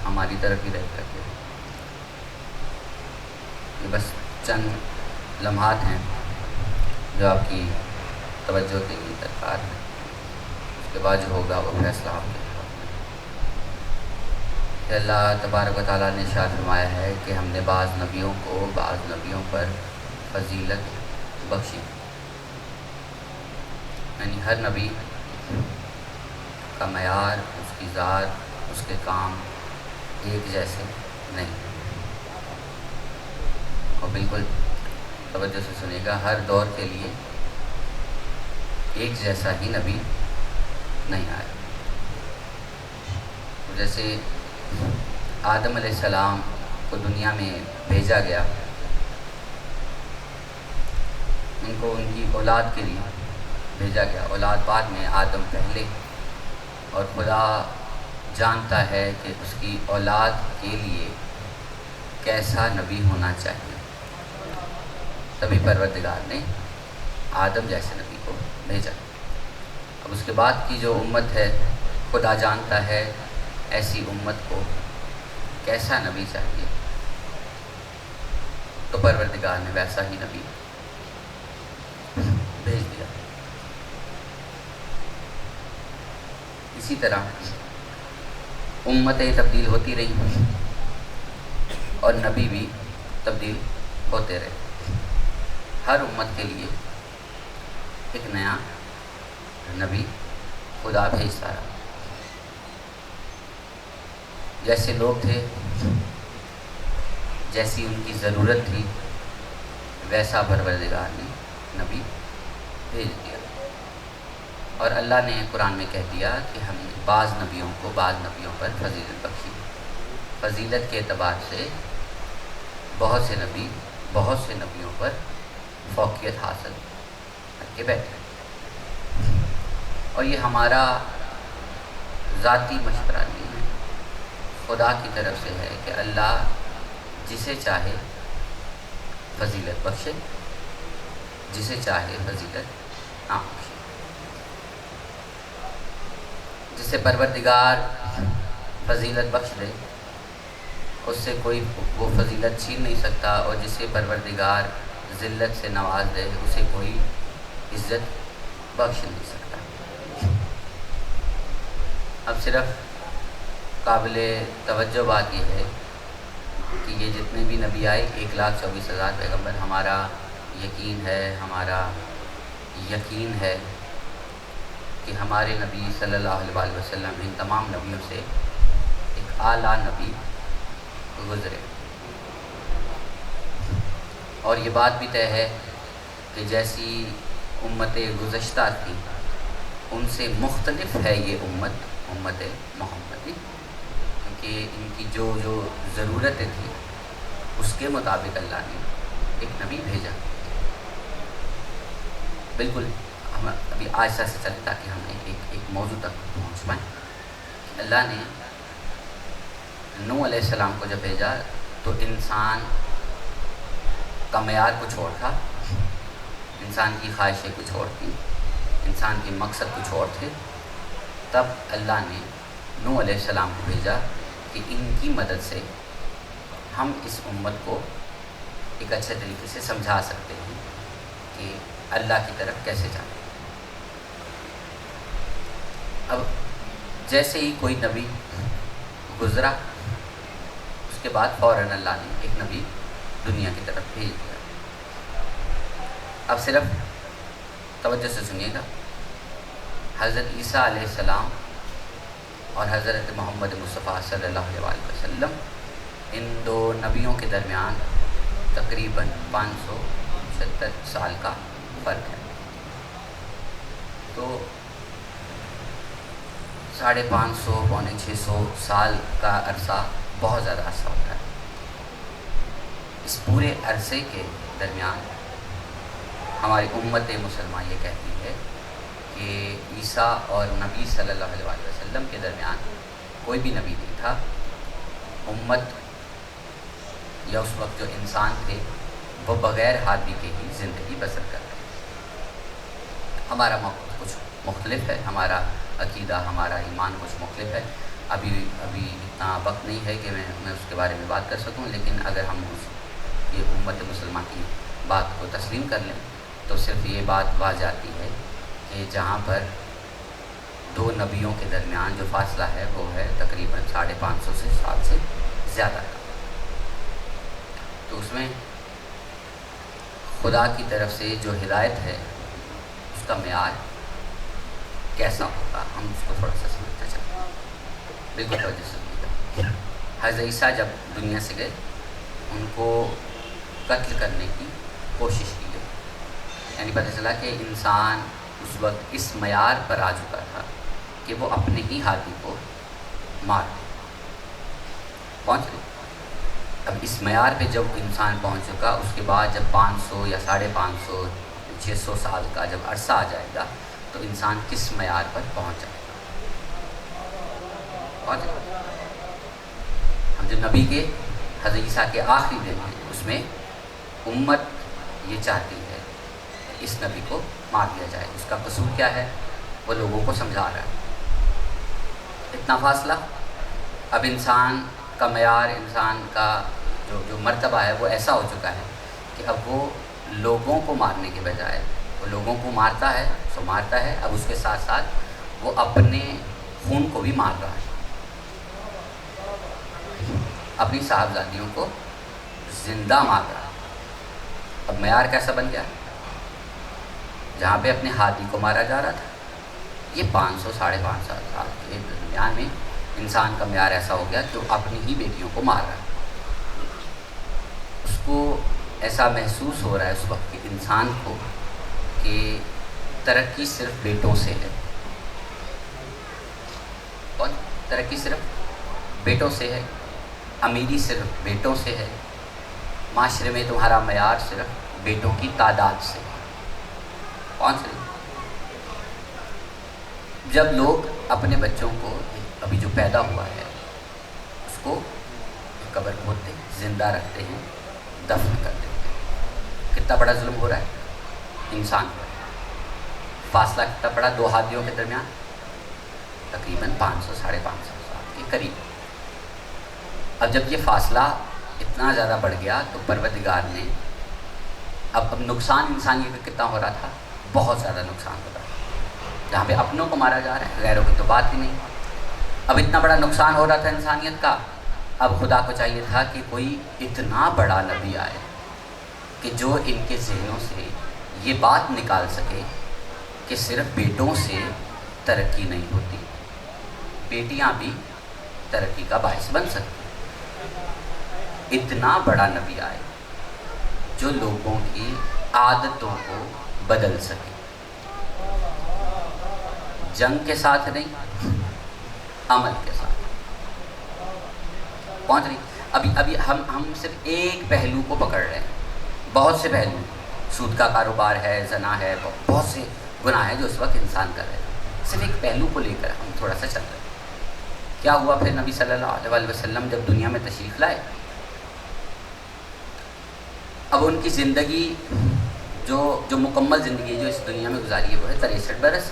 ہماری طرف ہی رہ کر کے. یہ بس چند لمحات ہیں جو آپ کی توجہ کے لیے درکار ہے. اس کے بعد جو ہوگا وہ فیصلہ آپ کے ہاتھ میں. کہ اللہ تبارک و تعالیٰ نے ارشاد فرمایا ہے کہ ہم نے بعض نبیوں کو بعض نبیوں پر فضیلت بخشی. یعنی ہر نبی کا معیار، اس کی ذات، اس کے کام ایک جیسے نہیں. اور بالکل توجہ سے سنیے گا، ہر دور کے لیے ایک جیسا ہی نبی نہیں آیا. جیسے آدم علیہ السلام کو دنیا میں بھیجا گیا، ان کو ان کی اولاد کے لیے بھیجا گیا. اولاد بعد میں، آدم پہلے. اور خدا جانتا ہے کہ اس کی اولاد کے لیے کیسا نبی ہونا چاہیے. تبھی پروردگار نے آدم جیسے نبی کو بھیجا. اب اس کے بعد کی جو امت ہے، خدا جانتا ہے ایسی امت کو کیسا نبی چاہیے، تو پروردگار نے ویسا ہی نبی بھیج دیا. اسی طرح امتیں تبدیل ہوتی رہی اور نبی بھی تبدیل ہوتے رہے. ہر امت کے لیے ایک نیا نبی خدا بھیجتا رہا. جیسے لوگ تھے، جیسی ان کی ضرورت تھی، ویسا پروردگار نے نبی بھیج دیا. اور اللہ نے قرآن میں کہہ دیا کہ ہم نے بعض نبیوں کو بعض نبیوں پر فضیلت بخشی. فضیلت کے اعتبار سے بہت سے نبیوں پر فوقیت حاصل کر کے بیٹھے. اور یہ ہمارا ذاتی مشورہ نہیں ہے، خدا کی طرف سے ہے کہ اللہ جسے چاہے فضیلت بخشے، جسے چاہے فضیلت نہ بخشے. جسے پروردگار فضیلت بخش دے، اس سے کوئی وہ فضیلت چھین نہیں سکتا. اور جسے پروردگار ذلت سے نواز دے، اسے کوئی عزت بخش نہیں سکتا. اب صرف قابل توجہ بات یہ ہے کہ یہ جتنے بھی نبی آئے، 1,24,000 پیغمبر، ہمارا یقین ہے کہ ہمارے نبی صلی اللہ علیہ وسلم ان تمام نبیوں سے ایک اعلیٰ نبی گزرے. اور یہ بات بھی طے ہے کہ جیسی امتیں گزشتہ تھیں ان سے مختلف ہے یہ امت محمدی، کیونکہ ان کی جو ضرورتیں تھیں اس کے مطابق اللہ نے ایک نبی بھیجا. بالکل ہم ابھی آہستہ سے چلیں تاکہ ہم ایک موضوع تک پہنچ پائیں. اللہ نے نوح علیہ السلام کو جب بھیجا تو انسان کا معیار کچھ اور تھا، انسان کی خواہشیں کچھ اور تھیں، انسان کے مقصد کچھ اور تھے. تب اللہ نے نوح علیہ السلام کو بھیجا کہ ان کی مدد سے ہم اس امت کو ایک اچھے طریقے سے سمجھا سکتے ہیں کہ اللہ کی طرف کیسے جانا. اب جیسے ہی کوئی نبی گزرا، اس کے بعد فوراً اللہ نے ایک نبی دنیا کی طرف بھیج دیا. اب صرف توجہ سے سنیے گا، حضرت عیسیٰ علیہ السلام اور حضرت محمد مصطفیٰ صلی اللہ علیہ وسلم، ان دو نبیوں کے درمیان تقریباً 576 سال کا فرق ہے. تو 550 پونے 600 سال کا عرصہ بہت زیادہ عرصہ ہوتا ہے. اس پورے عرصے کے درمیان ہماری امت مسلمہ یہ کہتی ہے کہ عیسیٰ اور نبی صلی اللہ علیہ وسلم کے درمیان کوئی بھی نبی نہیں تھا. امت یا اس وقت جو انسان تھے وہ بغیر ہادی کے ہی زندگی بسر کر رہے. ہمارا موقف کچھ مختلف ہے، ہمارا عقیدہ، ہمارا ایمان کچھ مختلف ہے، ابھی اتنا وقت نہیں ہے کہ میں اس کے بارے میں بات کر سکوں، لیکن اگر ہم یہ امت مسلمہ کی بات کو تسلیم کر لیں تو صرف یہ بات واضح آتی ہے کہ جہاں پر دو نبیوں کے درمیان جو فاصلہ ہے وہ ہے تقریباً 550 سال سے زیادہ کا، تو اس میں خدا کی طرف سے جو ہدایت ہے اس کا معیار کیسا ہوگا، ہم اس کو تھوڑا سا سمجھنا چاہتے ہیں۔ بالکل توجہ سے سنیے گا۔ حضرت عیسیٰ جب دنیا سے گئے ان کو قتل کرنے کی کوشش کی گئی، یعنی پتہ چلا کہ انسان اس وقت اس معیار پر آ چکا تھا کہ وہ اپنے ہی ہاتھی کو مار دے، پہنچ گئے۔ اب اس معیار پہ جب انسان پہنچ چکا، اس کے بعد جب 500 یا 550 600 سال کا جب عرصہ آ جائے گا تو انسان کس معیار پر پہنچ جائے گا، پہنچ گئے۔ ہم جو نبی کے حضرت عیسیٰ کے آخری دن ہیں اس میں امت یہ چاہتی ہے کہ اس نبی کو مار دیا جائے۔ اس کا قصور کیا ہے؟ وہ لوگوں کو سمجھا رہا ہے۔ اتنا فاصلہ، اب انسان کا معیار، انسان کا جو مرتبہ ہے وہ ایسا ہو چکا ہے کہ اب وہ لوگوں کو مارنے کے بجائے وہ لوگوں کو مارتا ہے سو مارتا ہے، اب اس کے ساتھ ساتھ وہ اپنے خون کو بھی مار رہا ہے، اپنی صاحبزادیوں کو زندہ مار رہا ہے۔ اب معیار کیسا بن گیا؟ جہاں پہ اپنے ہاتھی کو مارا جا رہا تھا، یہ 500 550 سال کے درمیان میں انسان کا معیار ایسا ہو گیا کہ وہ اپنی ہی بیٹیوں کو مار رہا ہے۔ اس کو ایسا محسوس ہو رہا ہے اس وقت کہ انسان کو کہ ترقی صرف بیٹوں سے ہے، اور ترقی صرف بیٹوں سے ہے، امیری صرف بیٹوں سے ہے، معاشرے میں تمہارا معیار صرف بیٹوں کی تعداد سے ہے، پہنچ رہی۔ جب لوگ اپنے بچوں کو ابھی جو پیدا ہوا ہے اس کو قبر کھودتے ہیں، زندہ رکھتے ہیں، دفن کر دیتے ہیں، کتنا بڑا ظلم ہو رہا ہے انسان پر۔ فاصلہ کتنا بڑا؟ دو ہاتھیوں کے درمیان تقریباً 500 550 سال کے قریب۔ اب جب یہ فاصلہ اتنا زیادہ بڑھ گیا تو پروردگار نے اب نقصان انسانیت کا کتنا ہو رہا تھا؟ بہت زیادہ نقصان ہو رہا تھا۔ جہاں پہ اپنوں کو مارا جا رہا ہے، غیروں کی تو بات ہی نہیں۔ اب اتنا بڑا نقصان ہو رہا تھا انسانیت کا، اب خدا کو چاہیے تھا کہ کوئی اتنا بڑا نبی آئے کہ جو ان کے ذہنوں سے یہ بات نکال سکے کہ صرف بیٹوں سے ترقی نہیں ہوتی، بیٹیاں بھی ترقی کا باعث بن سکتی۔ اتنا بڑا نبی آئے جو لوگوں کی عادتوں کو بدل سکے، جنگ کے ساتھ نہیں، عمل کے ساتھ پہنچ رہی۔ ابھی ہم صرف ایک پہلو کو پکڑ رہے ہیں، بہت سے پہلو، سود کا کاروبار ہے، زنا ہے، بہت سے گناہ ہیں جو اس وقت انسان کر رہے ہیں، صرف ایک پہلو کو لے کر ہم تھوڑا سا چل رہے ہیں۔ کیا ہوا پھر نبی صلی اللہ علیہ وسلم جب دنیا میں تشریف لائے، اب ان کی زندگی جو مکمل زندگی جو اس دنیا میں گزاری ہے وہ ہے 63 برس،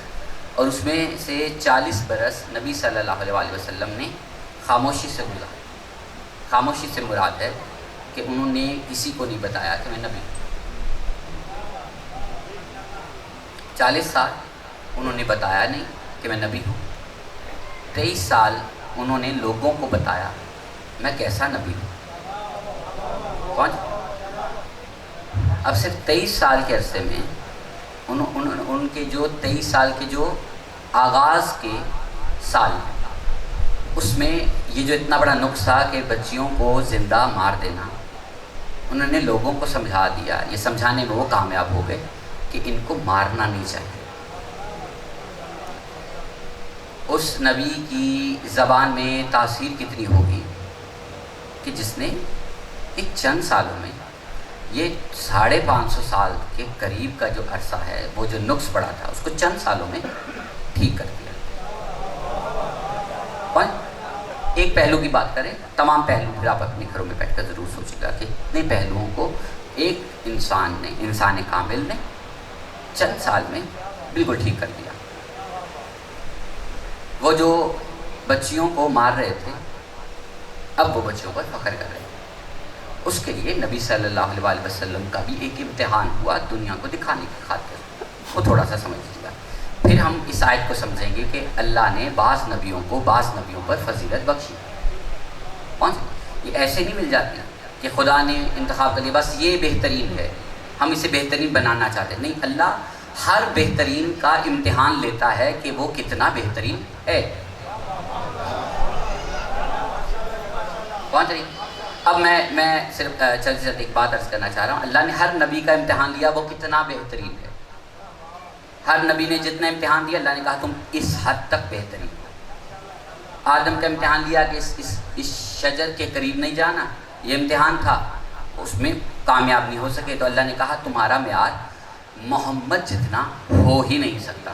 اور اس میں سے 40 برس نبی صلی اللہ علیہ وسلم نے خاموشی سے گزارا۔ خاموشی سے مراد ہے کہ انہوں نے کسی کو نہیں بتایا کہ میں نبی ہوں۔ 40 سال انہوں نے بتایا نہیں کہ میں نبی ہوں، 23 سال انہوں نے لوگوں کو بتایا میں کیسا نبی ہوں۔ کون؟ اب صرف 23 سال کے عرصے میں ان کے جو 23 سال کے جو آغاز کے سال ہیں اس میں یہ جو اتنا بڑا نقصہ کہ بچیوں کو زندہ مار دینا، انہوں نے لوگوں کو سمجھا دیا۔ یہ سمجھانے میں وہ کامیاب ہو گئے کہ ان کو مارنا نہیں چاہیے۔ اس نبی کی زبان میں تاثیر کتنی ہوگی کہ جس نے ایک چند سالوں میں یہ 550 سال کے قریب کا جو عرصہ ہے، وہ جو نقص پڑا تھا اس کو چند سالوں میں ٹھیک کر دیا۔ اور ایک پہلو کی بات کریں، تمام پہلو پھر آپ اپنے گھروں میں بیٹھ کر ضرور سوچے گا کہ اتنے پہلوؤں کو ایک انسان کامل نے چند سال میں بالکل ٹھیک کر دیا۔ وہ جو بچیوں کو مار رہے تھے، اب وہ بچیوں پر فخر کر رہے تھے۔ اس کے لیے نبی صلی اللہ علیہ وسلم کا بھی ایک امتحان ہوا دنیا کو دکھانے کی خاطر، وہ تھوڑا سا سمجھ لیجیے گا۔ پھر ہم اس آیت کو سمجھیں گے کہ اللہ نے بعض نبیوں کو بعض نبیوں پر فضیلت بخشی۔ کون سی؟ یہ ایسے نہیں مل جاتی کہ خدا نے انتخاب کر لیا بس یہ بہترین ہے، ہم اسے بہترین بنانا چاہتے ہیں، نہیں، اللہ ہر بہترین کا امتحان لیتا ہے کہ وہ کتنا بہترین ہے۔ کون سی؟ اب میں صرف چلتے ایک بات عرض کرنا چاہ رہا ہوں، اللہ نے ہر نبی کا امتحان لیا وہ کتنا بہترین ہے۔ ہر نبی نے جتنا امتحان دیا اللہ نے کہا تم اس حد تک بہترین ہو۔ آدم کا امتحان لیا کہ اس شجر کے قریب نہیں جانا، یہ امتحان تھا، اس میں کامیاب نہیں ہو سکے تو اللہ نے کہا تمہارا معیار محمد جتنا ہو ہی نہیں سکتا۔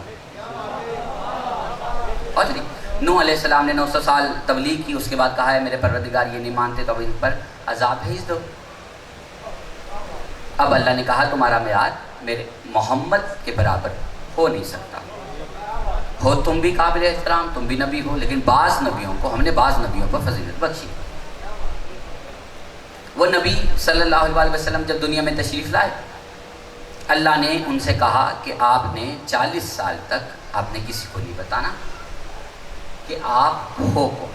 اور نوح علیہ السلام نے 900 سال تبلیغ کی، اس کے بعد کہا ہے میرے پروردگار یہ نہیں مانتے تو اب ان پر عذاب بھیج دو۔ اب اللہ نے کہا تمہارا معیار میرے محمد کے برابر ہو نہیں سکتا، ہو تم بھی قابل احترام، تم بھی نبی ہو، لیکن بعض نبیوں کو ہم نے بعض نبیوں پر فضیلت بخشی۔ وہ نبی صلی اللہ علیہ وسلم جب دنیا میں تشریف لائے، اللہ نے ان سے کہا کہ آپ نے 40 سال تک آپ نے کسی کو نہیں بتانا کہ آپ ہو کون،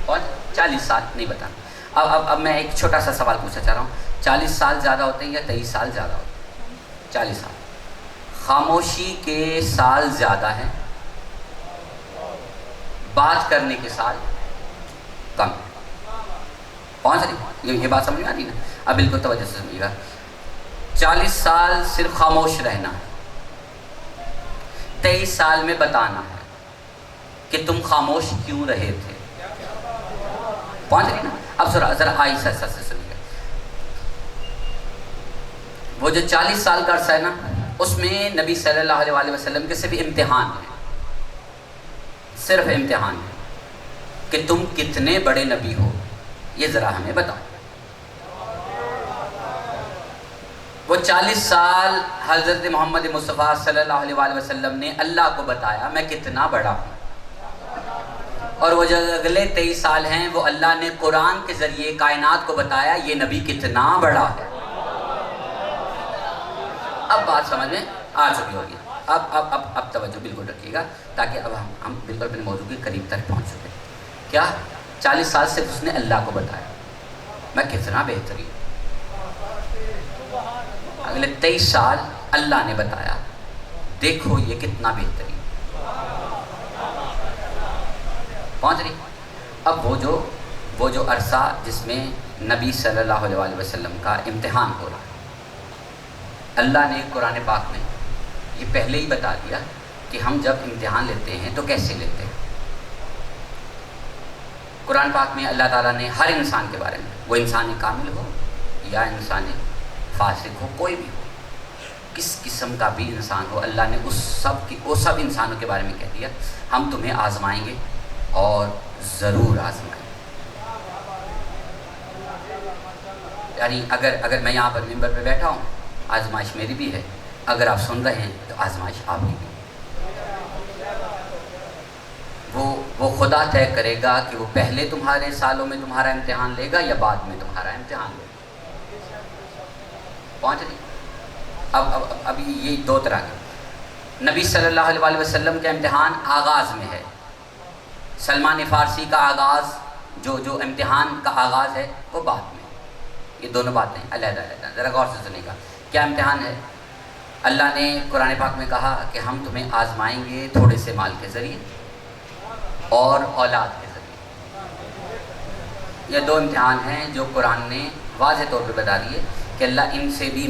اور 40 سال نہیں بتانا۔ اب میں ایک چھوٹا سا سوال پوچھنا چاہ رہا ہوں، 40 سال زیادہ ہوتے ہیں یا 23 سال زیادہ ہوتے ہیں؟ 40 سال۔ خاموشی کے سال زیادہ ہیں، بات کرنے کے سال کم۔ کون سا؟ یہ بات سمجھ میں آتی نا؟ اب بالکل توجہ سے سمجھیے گا۔ 40 سال صرف خاموش رہنا ہے، 23 سال میں بتانا ہے کہ تم خاموش کیوں رہے تھے۔ پہنچ رہی نا؟ اب ذرا آہستہ سے سمجھیے گا۔ وہ جو 40 سال کا عرصہ ہے نا، اس میں نبی صلی اللہ علیہ وسلم کے صرف امتحان ہے، صرف امتحان ہے کہ تم کتنے بڑے نبی ہو، یہ ذرا ہمیں بتاؤ۔ وہ 40 سال حضرت محمد مصطفیٰ صلی اللہ علیہ وسلم نے اللہ کو بتایا میں کتنا بڑا ہوں، اور وہ جو اگلے 23 سال ہیں وہ اللہ نے قرآن کے ذریعے کائنات کو بتایا یہ نبی کتنا بڑا ہے۔ اب بات سمجھ میں آ چکی ہوگی۔ اب توجہ بالکل رکھیے گا تاکہ اب ہم بالکل اپنے موضوع کے قریب تک پہنچ سکیں۔ کیا 40 سال صرف اس نے اللہ کو بتایا میں کتنا بہترین، اگلے 23 سال اللہ نے بتایا دیکھو یہ کتنا بہترین۔ پہنچ رہی؟ اب وہ جو عرصہ جس میں نبی صلی اللہ علیہ وسلم کا امتحان ہو رہا ہے، اللہ نے قرآن پاک میں یہ پہلے ہی بتا دیا کہ ہم جب امتحان لیتے ہیں تو کیسے لیتے ہیں۔ قرآن پاک میں اللہ تعالیٰ نے ہر انسان کے بارے میں، وہ انسان کامل ہو یا انسان فاسق ہو، کوئی بھی ہو، کس قسم کا بھی انسان ہو، اللہ نے وہ سب انسانوں کے بارے میں کہہ دیا ہم تمہیں آزمائیں گے اور ضرور آزمائیں گے۔ یعنی اگر میں یہاں پر ممبر پہ بیٹھا ہوں آزمائش میری بھی ہے، اگر آپ سن رہے ہیں تو آزمائش آپ کی بھی ہے۔ وہ خدا طے کرے گا کہ وہ پہلے تمہارے سالوں میں تمہارا امتحان لے گا یا بعد میں تمہارا امتحان لے گا۔ پہنچ رہی؟ اب یہ دو طرح کے نبی صلی اللہ علیہ وسلم کا امتحان آغاز میں ہے، سلمان فارسی کا آغاز جو امتحان کا آغاز ہے وہ بعد میں۔ یہ دونوں باتیں علیحدہ علیحدہ، ذرا غور سے سنیے گا۔ کیا امتحان ہے؟ اللہ نے قرآن پاک میں کہا کہ ہم تمہیں آزمائیں گے تھوڑے سے مال کے ذریعے اور اولاد کے ذریعے۔ یہ دو امتحان ہیں جو قرآن نے واضح طور پہ بتا دیے کہ اللہ ان سے بھی